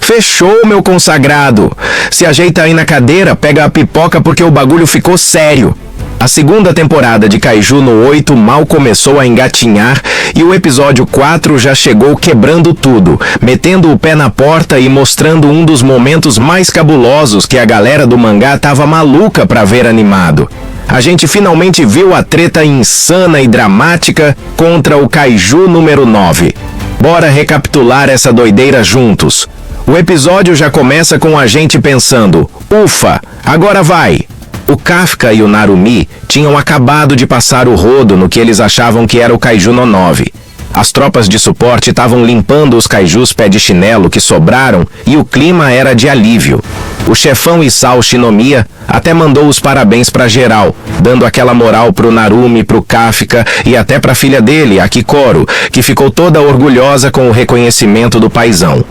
Fechou, meu consagrado. Se ajeita aí na cadeira, pega a pipoca porque o bagulho ficou sério. A segunda temporada de Kaiju no 8 mal começou a engatinhar e o episódio 4 já chegou quebrando tudo, metendo o pé na porta e mostrando um dos momentos mais cabulosos que a galera do mangá tava maluca pra ver animado. A gente finalmente viu a treta insana e dramática contra o Kaiju número 9. Bora recapitular essa doideira juntos. O episódio já começa com a gente pensando, ufa, agora vai! O Kafka e o Narumi tinham acabado de passar o rodo no que eles achavam que era o Kaiju no 9. As tropas de suporte estavam limpando os kaijus pé de chinelo que sobraram e o clima era de alívio. O chefão Isao Shinomiya até mandou os parabéns pra geral, dando aquela moral pro Narumi, pro Kafka e até pra filha dele, a Kikoro, que ficou toda orgulhosa com o reconhecimento do paizão.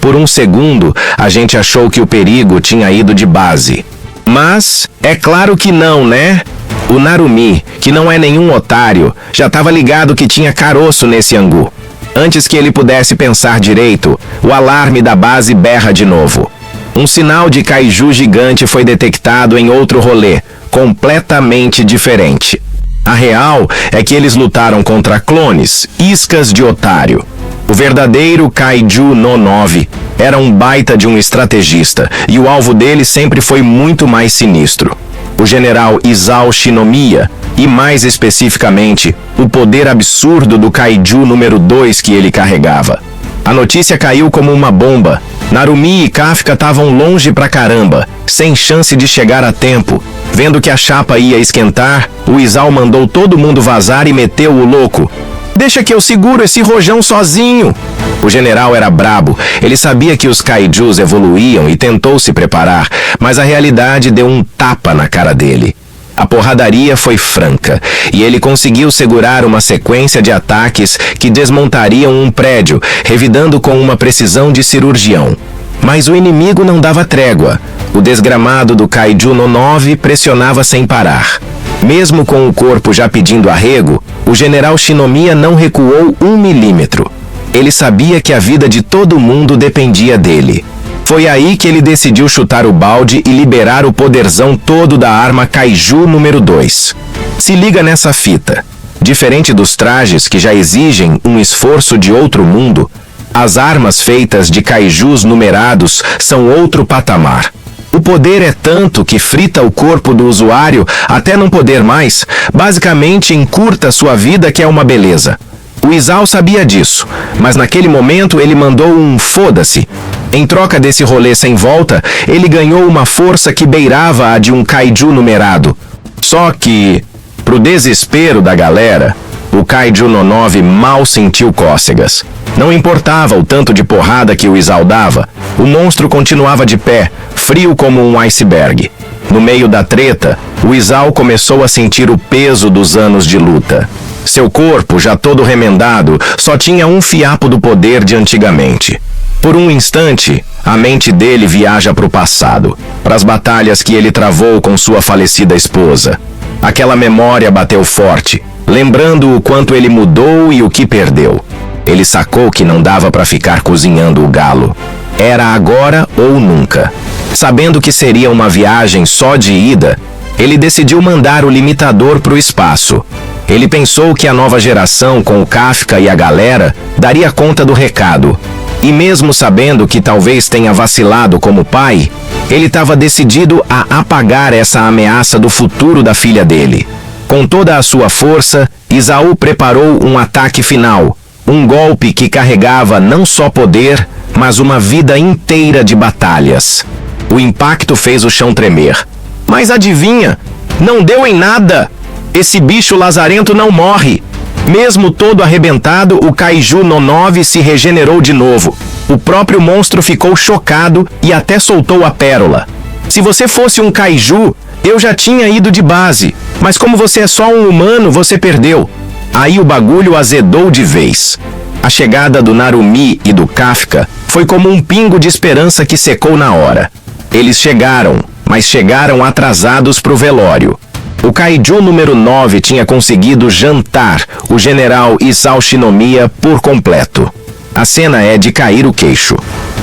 Por um segundo, a gente achou que o perigo tinha ido de base. Mas é claro que não, né? O Narumi, que não é nenhum otário, já estava ligado que tinha caroço nesse angu. Antes que ele pudesse pensar direito, o alarme da base berra de novo. Um sinal de kaiju gigante foi detectado em outro rolê, completamente diferente. A real é que eles lutaram contra clones, iscas de otário. O verdadeiro Kaiju no 9 era um baita de um estrategista e o alvo dele sempre foi muito mais sinistro. O general Isao Shinomiya e, mais especificamente, o poder absurdo do Kaiju número 2 que ele carregava. A notícia caiu como uma bomba. Narumi e Kafka estavam longe pra caramba, sem chance de chegar a tempo. Vendo que a chapa ia esquentar, o Isao mandou todo mundo vazar e meteu o louco. Deixa que eu seguro esse rojão sozinho. O general era brabo. Ele sabia que os kaijus evoluíam e tentou se preparar, mas a realidade deu um tapa na cara dele. A porradaria foi franca, e ele conseguiu segurar uma sequência de ataques que desmontariam um prédio, revidando com uma precisão de cirurgião. Mas o inimigo não dava trégua. O desgramado do Kaiju no 9 pressionava sem parar. Mesmo com o corpo já pedindo arrego, o general Shinomiya não recuou 1 milímetro. Ele sabia que a vida de todo mundo dependia dele. Foi aí que ele decidiu chutar o balde e liberar o poderzão todo da arma Kaiju número 2. Se liga nessa fita. Diferente dos trajes que já exigem um esforço de outro mundo, as armas feitas de kaijus numerados são outro patamar. O poder é tanto que frita o corpo do usuário até não poder mais, basicamente encurta sua vida, que é uma beleza. O Isao sabia disso, mas naquele momento ele mandou um foda-se. Em troca desse rolê sem volta, ele ganhou uma força que beirava a de um kaiju numerado. Só que, pro desespero da galera, o Kaiju no 9 mal sentiu cócegas. Não importava o tanto de porrada que o Isao dava, o monstro continuava de pé, frio como um iceberg. No meio da treta, o Isao começou a sentir o peso dos anos de luta. Seu corpo, já todo remendado, só tinha um fiapo do poder de antigamente. Por um instante, a mente dele viaja para o passado, para as batalhas que ele travou com sua falecida esposa. Aquela memória bateu forte, lembrando o quanto ele mudou e o que perdeu. Ele sacou que não dava para ficar cozinhando o galo. Era agora ou nunca. Sabendo que seria uma viagem só de ida, ele decidiu mandar o limitador para o espaço. Ele pensou que a nova geração, com o Kafka e a galera, daria conta do recado. E mesmo sabendo que talvez tenha vacilado como pai, ele estava decidido a apagar essa ameaça do futuro da filha dele. Com toda a sua força, Isao preparou um ataque final. Um golpe que carregava não só poder, mas uma vida inteira de batalhas. O impacto fez o chão tremer. Mas adivinha? Não deu em nada! Esse bicho lazarento não morre. Mesmo todo arrebentado, o Kaiju no 9 se regenerou de novo. O próprio monstro ficou chocado e até soltou a pérola. Se você fosse um Kaiju, eu já tinha ido de base. Mas como você é só um humano, você perdeu. Aí o bagulho azedou de vez. A chegada do Narumi e do Kafka foi como um pingo de esperança que secou na hora. Eles chegaram, mas chegaram atrasados pro velório. O Kaiju número 9 tinha conseguido jantar o general Isao Shinomiya por completo. A cena é de cair o queixo.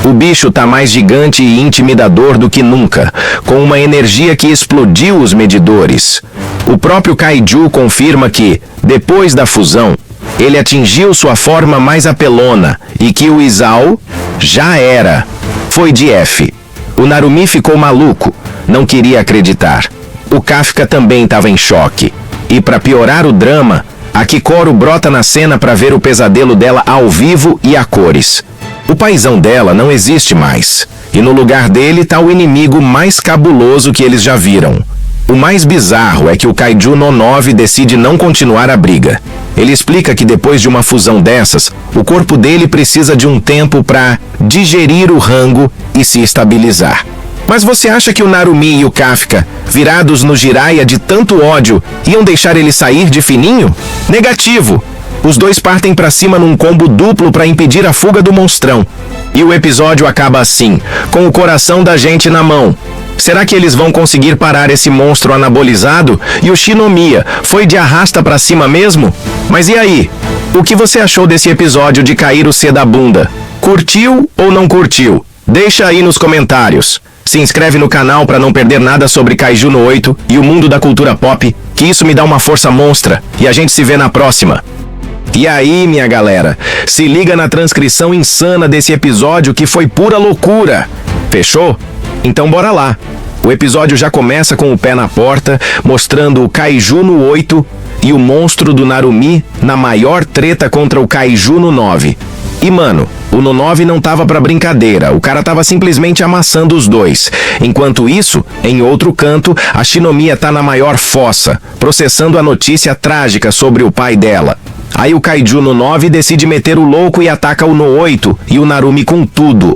O bicho tá mais gigante e intimidador do que nunca, com uma energia que explodiu os medidores. O próprio Kaiju confirma que, depois da fusão, ele atingiu sua forma mais apelona e que o Isao já era. Foi de F. O Narumi ficou maluco, não queria acreditar. O Kafka também estava em choque. E para piorar o drama, a Kikoro brota na cena para ver o pesadelo dela ao vivo e a cores. O paizão dela não existe mais, e no lugar dele tá o inimigo mais cabuloso que eles já viram. O mais bizarro é que o Kaiju no 9 decide não continuar a briga. Ele explica que depois de uma fusão dessas, o corpo dele precisa de um tempo para digerir o rango e se estabilizar. Mas você acha que o Narumi e o Kafka, virados no Jiraiya de tanto ódio, iam deixar ele sair de fininho? Negativo! Os dois partem pra cima num combo duplo para impedir a fuga do monstrão. E o episódio acaba assim, com o coração da gente na mão. Será que eles vão conseguir parar esse monstro anabolizado? E o Shinomiya foi de arrasta pra cima mesmo? Mas e aí? O que você achou desse episódio de cair o C da bunda? Curtiu ou não curtiu? Deixa aí nos comentários. Se inscreve no canal para não perder nada sobre Kaiju no 8 e o mundo da cultura pop, que isso me dá uma força monstra. E a gente se vê na próxima. E aí, minha galera, se liga na transcrição insana desse episódio que foi pura loucura. Fechou? Então bora lá. O episódio já começa com o pé na porta, mostrando o Kaiju no 8 e o monstro do Narumi na maior treta contra o Kaiju no 9. E mano, o no 9 não tava pra brincadeira, o cara tava simplesmente amassando os dois. Enquanto isso, em outro canto, a Shinomiya tá na maior fossa, processando a notícia trágica sobre o pai dela. Aí o Kaiju no 9 decide meter o louco e ataca o no 8 e o Narumi com tudo.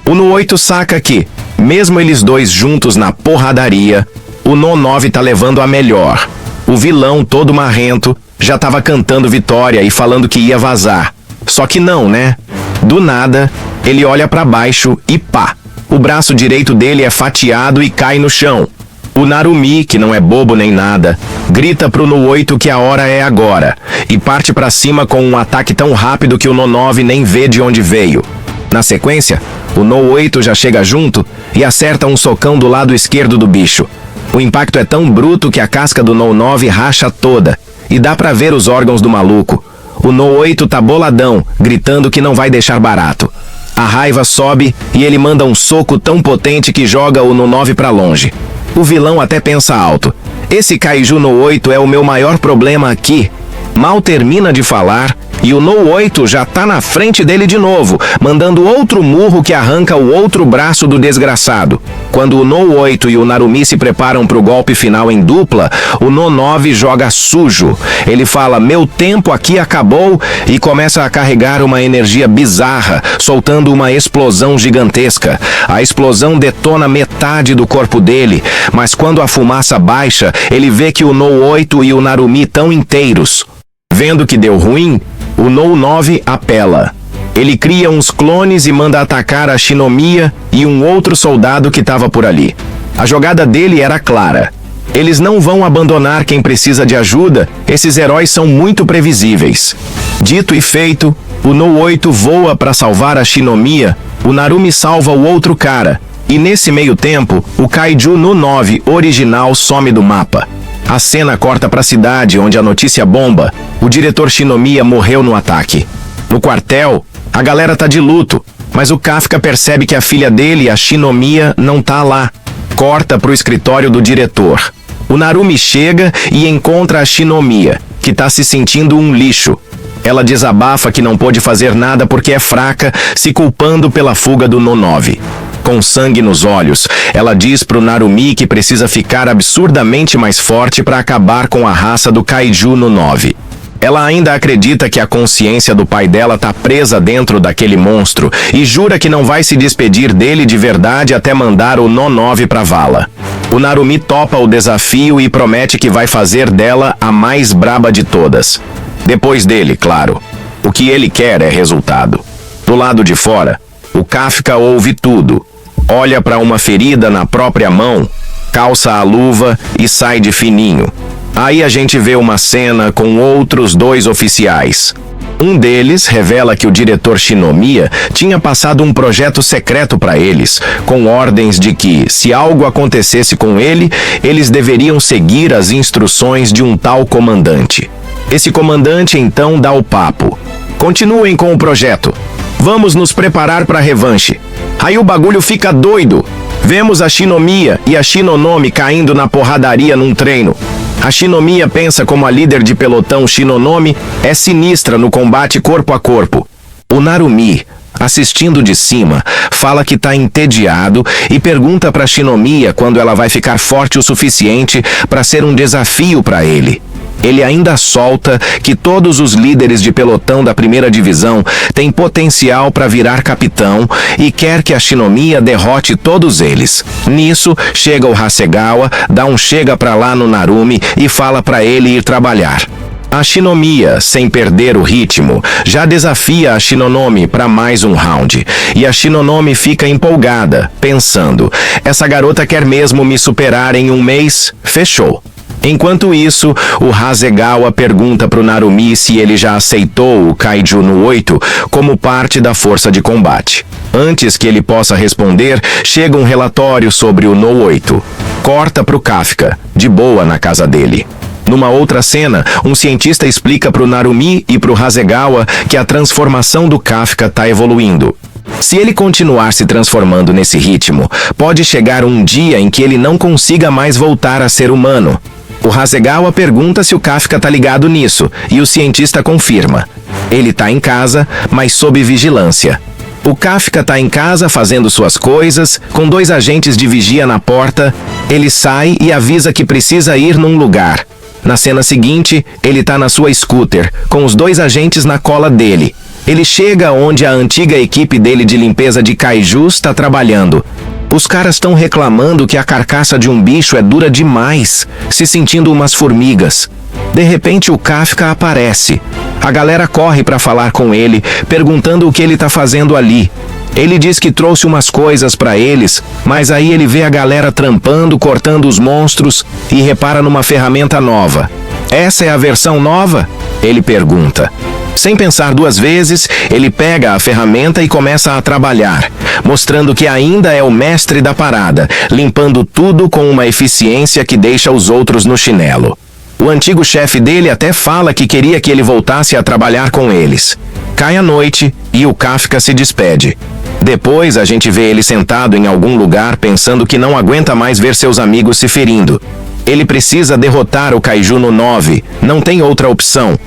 O no 8 saca que, mesmo eles dois juntos na porradaria, o no 9 tá levando a melhor. O vilão, todo marrento, já tava cantando vitória e falando que ia vazar. Só que não, né? Do nada, ele olha pra baixo e pá! O braço direito dele é fatiado e cai no chão. O Narumi, que não é bobo nem nada, grita pro no 8 que a hora é agora e parte pra cima com um ataque tão rápido que o no 9 nem vê de onde veio. Na sequência, o no 8 já chega junto e acerta um socão do lado esquerdo do bicho. O impacto é tão bruto que a casca do no 9 racha toda e dá pra ver os órgãos do maluco. O no 8 tá boladão, gritando que não vai deixar barato. A raiva sobe e ele manda um soco tão potente que joga o no 9 pra longe. O vilão até pensa alto. Esse Kaiju no 8 é o meu maior problema aqui. Mal termina de falar e o no 8 já tá na frente dele de novo, mandando outro murro que arranca o outro braço do desgraçado. Quando o no 8 e o Narumi se preparam pro golpe final em dupla, o no 9 joga sujo. Ele fala, meu tempo aqui acabou, e começa a carregar uma energia bizarra, soltando uma explosão gigantesca. A explosão detona metade do corpo dele, mas quando a fumaça baixa, ele vê que o no 8 e o Narumi estão inteiros. Vendo que deu ruim, o no 9 apela. Ele cria uns clones e manda atacar a Shinomiya e um outro soldado que estava por ali. A jogada dele era clara. Eles não vão abandonar quem precisa de ajuda, esses heróis são muito previsíveis. Dito e feito, o no 8 voa para salvar a Shinomiya, o Narumi salva o outro cara, e nesse meio tempo, o Kaiju no 9 original some do mapa. A cena corta para a cidade, onde a notícia bomba. O diretor Shinomiya morreu no ataque. No quartel, a galera tá de luto, mas o Kafka percebe que a filha dele, a Shinomiya, não tá lá. Corta pro escritório do diretor. O Narumi chega e encontra a Shinomiya, que tá se sentindo um lixo. Ela desabafa que não pôde fazer nada porque é fraca, se culpando pela fuga do no 9. Com sangue nos olhos, ela diz pro Narumi que precisa ficar absurdamente mais forte para acabar com a raça do Kaiju no 9. Ela ainda acredita que a consciência do pai dela tá presa dentro daquele monstro e jura que não vai se despedir dele de verdade até mandar o no 9 pra vala. O Narumi topa o desafio e promete que vai fazer dela a mais braba de todas. Depois dele, claro. O que ele quer é resultado. Do lado de fora, o Kafka ouve tudo. Olha para uma ferida na própria mão, calça a luva e sai de fininho. Aí a gente vê uma cena com outros dois oficiais. Um deles revela que o diretor Shinomiya tinha passado um projeto secreto para eles, com ordens de que, se algo acontecesse com ele, eles deveriam seguir as instruções de um tal comandante. Esse comandante então dá o papo. Continuem com o projeto. Vamos nos preparar para a revanche. Aí o bagulho fica doido. Vemos a Shinomiya e a Shinonome caindo na porradaria num treino. A Shinomiya pensa como a líder de pelotão Shinonome é sinistra no combate corpo a corpo. O Narumi, assistindo de cima, fala que tá entediado e pergunta para Shinomiya quando ela vai ficar forte o suficiente para ser um desafio para ele. Ele ainda solta que todos os líderes de pelotão da primeira divisão têm potencial para virar capitão e quer que a Shinomiya derrote todos eles. Nisso, chega o Hasegawa, dá um chega pra lá no Narumi e fala para ele ir trabalhar. A Shinomiya, sem perder o ritmo, já desafia a Shinonome para mais um round. E a Shinonome fica empolgada, pensando, essa garota quer mesmo me superar em um mês? Fechou. Enquanto isso, o Hasegawa pergunta pro Narumi se ele já aceitou o Kaiju no 8 como parte da força de combate. Antes que ele possa responder, chega um relatório sobre o No 8. Corta pro Kafka, de boa na casa dele. Numa outra cena, um cientista explica pro Narumi e pro Hasegawa que a transformação do Kafka tá evoluindo. Se ele continuar se transformando nesse ritmo, pode chegar um dia em que ele não consiga mais voltar a ser humano. O Hasegawa pergunta se o Kafka tá ligado nisso, e o cientista confirma. Ele tá em casa, mas sob vigilância. O Kafka tá em casa fazendo suas coisas, com 2 agentes de vigia na porta. Ele sai e avisa que precisa ir num lugar. Na cena seguinte, ele tá na sua scooter, com os 2 agentes na cola dele. Ele chega onde a antiga equipe dele de limpeza de kaijus tá trabalhando. Os caras estão reclamando que a carcaça de um bicho é dura demais, se sentindo umas formigas. De repente o Kafka aparece. A galera corre para falar com ele, perguntando o que ele tá fazendo ali. Ele diz que trouxe umas coisas para eles, mas aí ele vê a galera trampando, cortando os monstros e repara numa ferramenta nova. Essa é a versão nova? Ele pergunta. Sem pensar 2 vezes, ele pega a ferramenta e começa a trabalhar, mostrando que ainda é o mestre da parada, limpando tudo com uma eficiência que deixa os outros no chinelo. O antigo chefe dele até fala que queria que ele voltasse a trabalhar com eles. Cai a noite e o Kafka se despede. Depois a gente vê ele sentado em algum lugar pensando que não aguenta mais ver seus amigos se ferindo. Ele precisa derrotar o Kaiju no 9, não tem outra opção.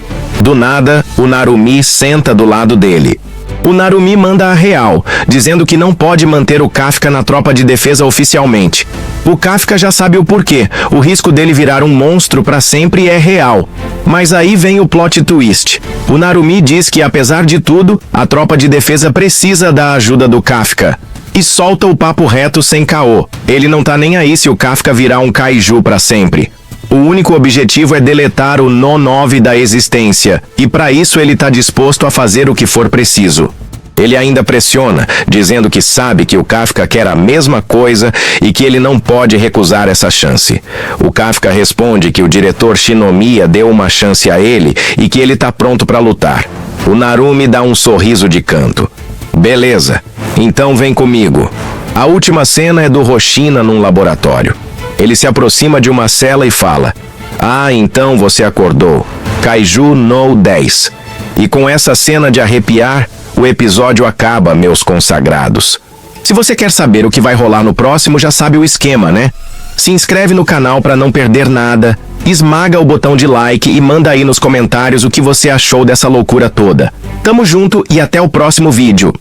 Do nada, o Narumi senta do lado dele. O Narumi manda a real, dizendo que não pode manter o Kafka na tropa de defesa oficialmente. O Kafka já sabe o porquê, o risco dele virar um monstro para sempre é real. Mas aí vem o plot twist. O Narumi diz que, apesar de tudo, a tropa de defesa precisa da ajuda do Kafka. E solta o papo reto sem caô. Ele não tá nem aí se o Kafka virar um kaiju para sempre. O único objetivo é deletar o No 9 da existência, e para isso ele tá disposto a fazer o que for preciso. Ele ainda pressiona, dizendo que sabe que o Kafka quer a mesma coisa e que ele não pode recusar essa chance. O Kafka responde que o diretor Shinomiya deu uma chance a ele e que ele tá pronto para lutar. O Narumi dá um sorriso de canto. Beleza, então vem comigo. A última cena é do Hoshina num laboratório. Ele se aproxima de uma cela e fala: "Ah, então você acordou. Kaiju no 10. E com essa cena de arrepiar, o episódio acaba, meus consagrados. Se você quer saber o que vai rolar no próximo, já sabe o esquema, né? Se inscreve no canal para não perder nada, esmaga o botão de like e manda aí nos comentários o que você achou dessa loucura toda. Tamo junto e até o próximo vídeo.